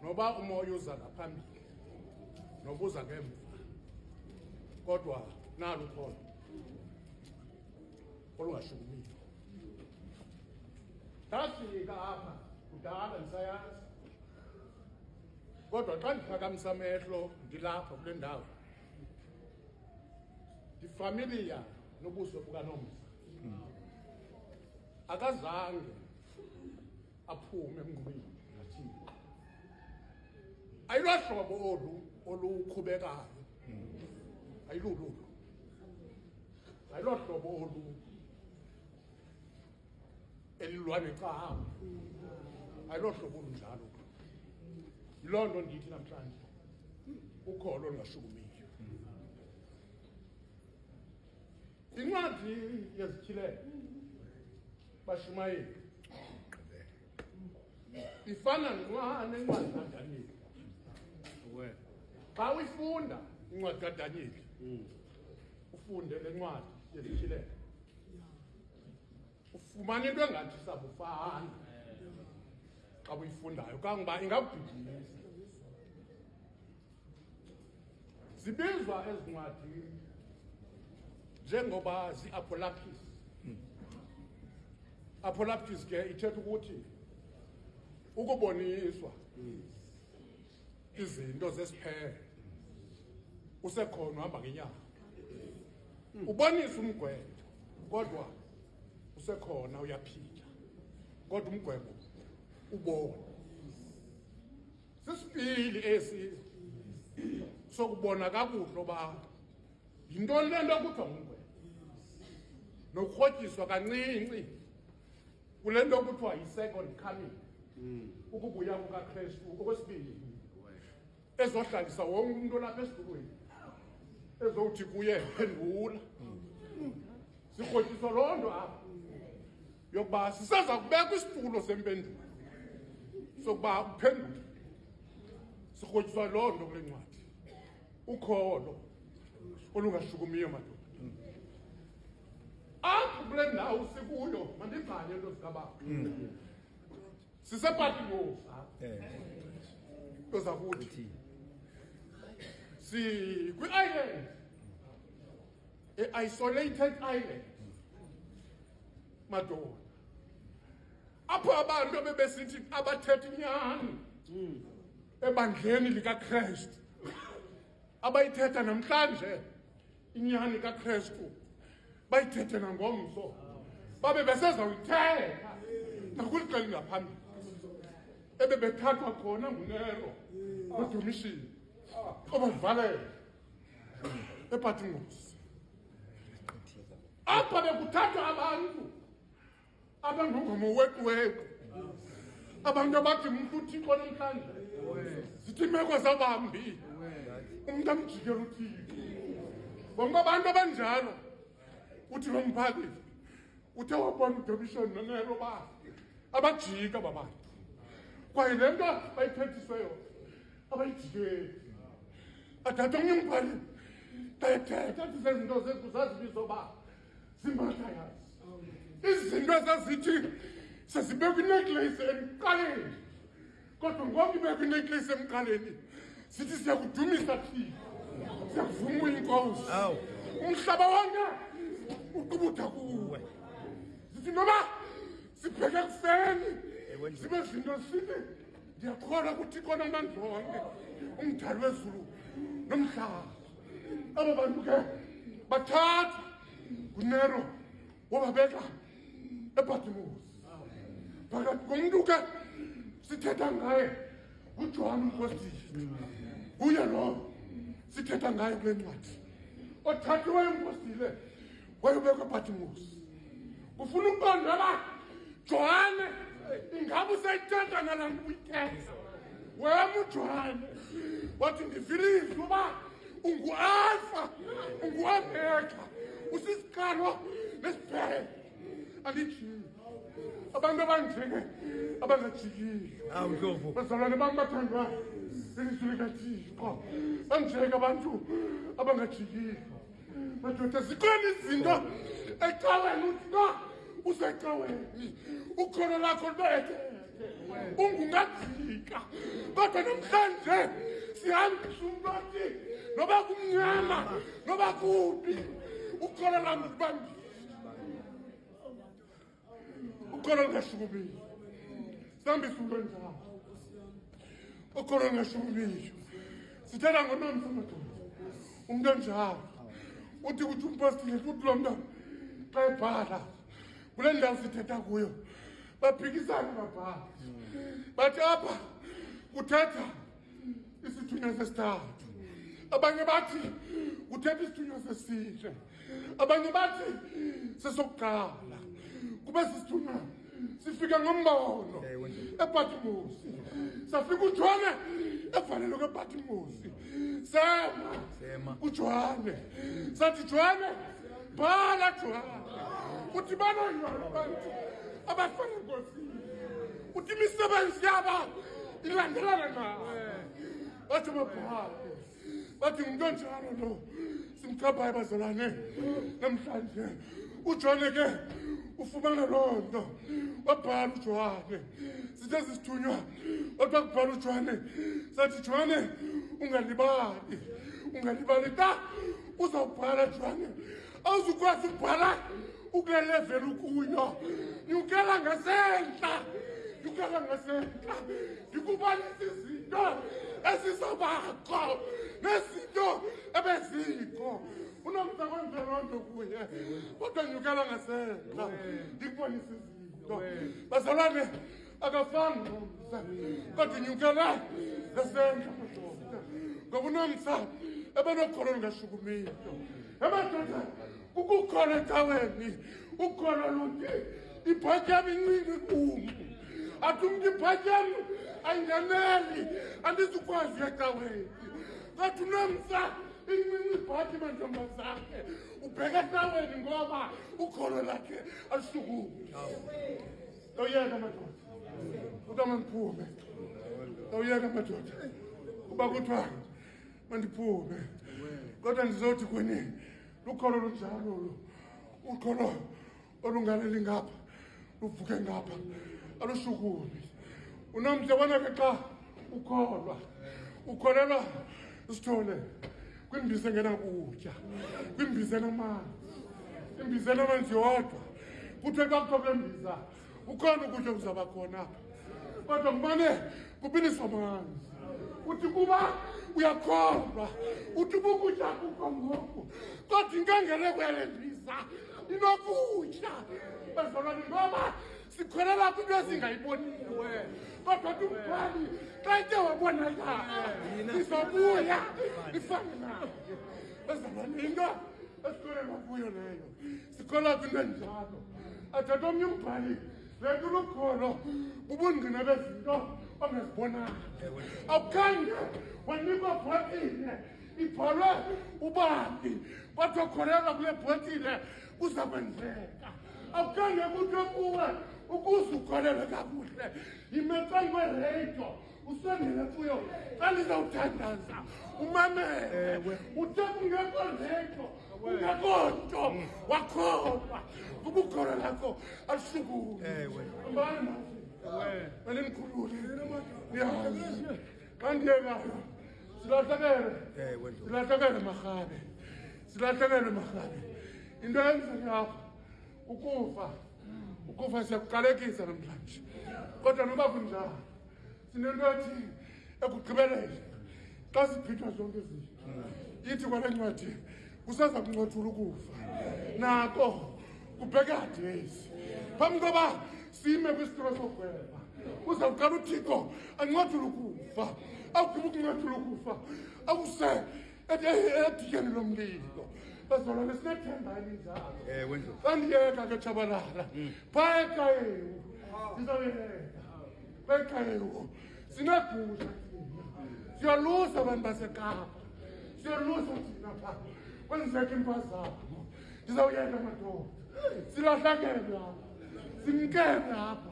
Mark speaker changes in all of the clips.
Speaker 1: Noba umoya uza ngaphambili nobuza ngemva kodwa nalo ukhona olungashukumiyo. Ndafika apha kudala ndisayazi kodwa xa ndiphakamisa amehlo ndilapha kule ndawo ndifamiliya nobuso bukaNomsa. Akazange aphume emngqumeni ngathini. Ayilwahlobo oluqhubekayo, ayilululo, ayilwahlobo elilwa necawa, ayilwahlobo olunjalo. Yiloo nto ndithi namhlanje ukholo olungashukumiyo. Incwadi yezityhilelo Bashumayeli ifana nencwadi kaDanyeli. Xa uyifunda incwadi kaDanyeli ufunde le ncwadi yezityhilelo ufumana into engathi sabufana xa uyifundayo kangoba ingakubhidisa. Zibizwa ezi ncwadi njengoba zi-apolaptis. Apolaptis ke ithetha ukuthi ukuboniswa izinto zesiphelo usekhona uhamba ngenyawo. Ubonisa umgwebo kodwa usekhona uyaphila kodwa umgwebo ubona. Sisibili esi sokubona kakuhle oba yintoni le nto kuthiwa ngumgwebo nokurhotyiswa kancinci kule nto kuthiwa yi-second coming, ukubuya kukaKristu okwesibini, ezohlalisa wonke umuntu lapha esitulweni, ezowuthi kuye phendula. Sirhotyiswa loo nto apha yokuba siseza kubekwa isitulo sempendulo sokuba uphendule. Sirhotyiswa loo nto kule ncwadi, ukholo olungashukumiyo madoda. Apho kule ndawo sikuyo mandibhale into zikababa sisepatimosi nto zakuthi sikwi-island, a-isolated island madoda, apho abantu bebesithi abathetha inyani ebandleni likaKristu, abayithetha namhlanje inyani kaKristu bayithethe nangomso, babe besezawuyithetha nakwilixa elingaphambili ebebethathwa khona nguNero noDomitian obavalele ePatmos. Apha bekuthathwa abantu abangongoma weqweqwe, abantu abathi mntu uThixo namhlanje zithi imeko zabambi umntu amjikela uThixo. Bonke abantu abanjalo uthi lo mphakathi uthe wabona uDomitian noNero ba abajika babantu kwaye le nto bayithethisweyo abayijikeli. Athatha omnye umbhali ndayethetha athi zezinto zethu zazibizo uba ziimartyrs, izinto ezazithi sezibekwa inecklace emqaleni kodwa ngoku ibekwa inecklace emqaleni sithi siyakudumisa Thixo, siyakuvuma inkosi, umhlaba wonke uqubutha kuwe. Sithi noba sibheke kufeni zibe zinto sithi ndiyakholwa kuThixo namandla onke, umdali wezulu nomhlaba. Aba bantu ke bathatha nguNero wababeka ePatmos. Phakathi komntu ke sithetha ngaye uJohn uMpostile, kuye lo sithetha ngaye kule ncwadi, othathiweyo uMpostile wayobekwa ePatmos. Kufuna ukuqonda uba Johane ingabe usayithetha nala nto uyithetha. Wena uJohane wathi ndivilizwe uba ungu-Alpha ungu-Omega, usisiqalo nesiphelo. Andijiki abantu abanjenge abangajikiyo bazalwane bam bathandwayo ilizwi likaThixo, banjenge abantu abangajikiyo madoda. Zikhona izinto ecaweni uthi no usecaweni ukholo lakho lubethe ungungajika kodwa namhlanje sihambisa umntu noba kumnyama noba kuphi ukholo lami libambile ukholo lungashukubili sihambisa umntu onjalo ukholo lungashukubili sithetha ngonomsa madoda umntu onjalo uthi kuthi umpostile futhi lo mntwana xa ebhala kule ndawo sithetha kuyo baphikisana babhala bathi apha kuthetha isithunywa sesithathu abanye bathi kuthetha isithunywa sesine abanye bathi sesokuqala kube sisithunywa sifika ngombono ePatimosi safika uJohane evalelwe kwePatimosi sema uJohane sathi Johane bhala Johane uthi banonyolo bantu abafana enkosini uthi imisebenzi yaba ilandelana nawe bathi babhala bathi umuntu onjalo lo simkhaphayo bazalwane namhlanje uJohane ke ufumana loo nto wabhala uJohane sithe sisithunywa kodwa kubhala uJohane sathi Johane ungalibali ta uzawubhala Johane awuzukwazi ukubhala ukule level ukuyo nyukela ngasentla ndikubalisa izinto ezizabakho nezinto ebezikho unomsa kwenze loo nto kuye kodwa nyukela ngasentla ndikubonisa izinto bazalwane akafani nomsa kodwa nyukela ngasentla madoda ngoba unomsa ebenokholo lungashukumiyo emadoda ukukhona ecaweni ukhona luthi ibhaki yami incinci kumu athi umntu ibhaki yami ayinganeli andizukwazi ecaweni kodwa unomsa incinci ibhaki mantombazane ubheka ecaweni ngoba ukholo lakhe alisukumi awuyeka madoda uba mandiphume awuyeka madoda uba kuthiwa mandiphume kodwa ndizothi kwenini lukholo lunjalo lo ukholo olungaleli ngapha luvuke ngapha alushukumi unomse wona ke xa ukholelwa isithole kwimbiza engenakutya kwimbiza enamanzi imbiza enamanzi yodwa kuthe xa kuthiwa kule mbiza ukhona ukutya kuzaba khona apha kodwa kumane kubiliswa amanzi uthi kuba uyakholwa uthi ukutya kukho ngoku kodwa inkangeleko yale mbiza inokutya bazalwane ngoba sikholela kwinto ezingayiboniwe kodwa uthi umbhali xa ithe wabonakala izobuya ifane nayo bazalwane into esikholelwa kuyo leyo sikholwa kwinto enjalo athatha omnye umbhali lethu lukholo bubungqina bezinto ongezibonayo awukhange wanikwa bhotile ibhalwe ubani kwathiwa kholelwa kule bhotile kuza kwenzeka awukhange kuthiwe kuwe ukuze ukholelwe kakuhle yimecani kwereyido usondele kuyo xa ndizawuthandaza umamele uthe kungekho reyido ungekho nto wakholwa kuba ukholo lakho alusukumi mbani mandinikhulule ndiyazi xa ndiyekayo silahlekele marhabe into yenzeke apha ukufa siyakuqalekisa namhlanje kodwa noba kunjalo sinento ethi ekugqibeleni xa siphithwa zonke izinto ithi kwale ncwadi kusaza kuncothula ukufa nako kubheke hadesi phambi koba sime kwisitulo sogweba uzawuqala uthixo ancothula ukufa awugqiba ukuncothula ukufa akuse edikeni lomlilo bazalwane sinethemba elinjalo xa ndiyeka ke tshabalala phaa ekhayeni ndizawuyeka phaa ekhayeni sinegusha thina siyalusa abantu baseKapa siyalusa thina phaa kwenzeka impazamo ndizawuyeka madoda silahlakele apha simkele apha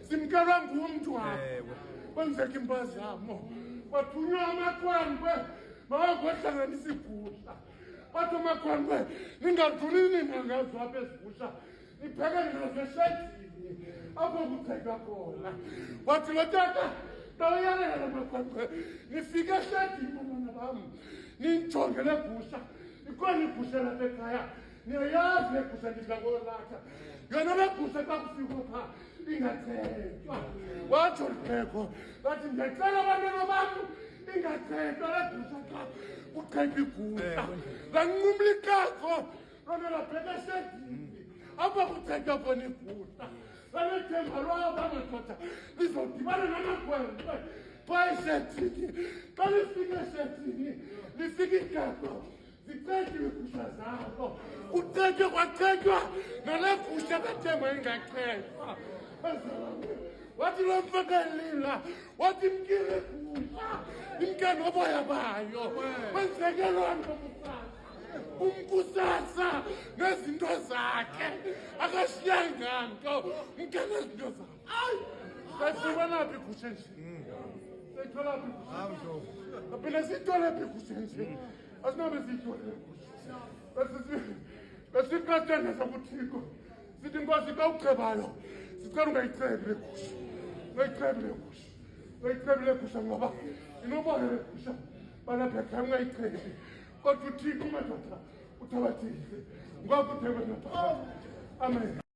Speaker 1: simkelwa ngumntu apha kwenzeka impazamo kwathunywa amakhwenkwe mawangohlanganisa igusha bathi amakhwenkwe ningadluli ninangazo apha ezigusha nipheke nazeshedini apho kucheka khona wathi lo tata ndawuyaleza Ndiyacela makhwenkwe nifike ehlathini bantwana bam ninjonge le gusha ikhona igusha lapha ekhaya niyayazi le gusha ndidlakolatha yona le gusha xa kufika phaa ingachetywa watsho Litheko bathi ndiyacela abantwana bam ingachetywa le gusha xa kuchetywa igusha lanqumla ikakho lona labheka ehlathini apha kuchetywa khona igusha Themba lwabo amadoda lizodibana namakhwenkwe xa ehlathini xa lifike ehlathini lifike igaqo zicetyiwe iigusha zabo kucetywe kwacetywa nale gusha kaThemba ingachetywa wathi lo mfekelila wathi mkile igusha imke noboya bayo kwenzeke loo nto umkusasa nezinto zakhe akashiyanga nto mke nezinto zakhe ayi sayifumana phi igusha nje sayithola phi igusha aphinde siyithole phi igusha nje asinobe siyithole igusha besiqathenda sakuthixo sithi nkosi xa ucebayo sicela ungayicebi le gusha ungayicebi le gusha ungayicebi le gusha ngoba inoboya le gusha balapha ekhaya ungayicebi kodwa uthixo madoda uthabathile ngoba uthembe naphakathi amen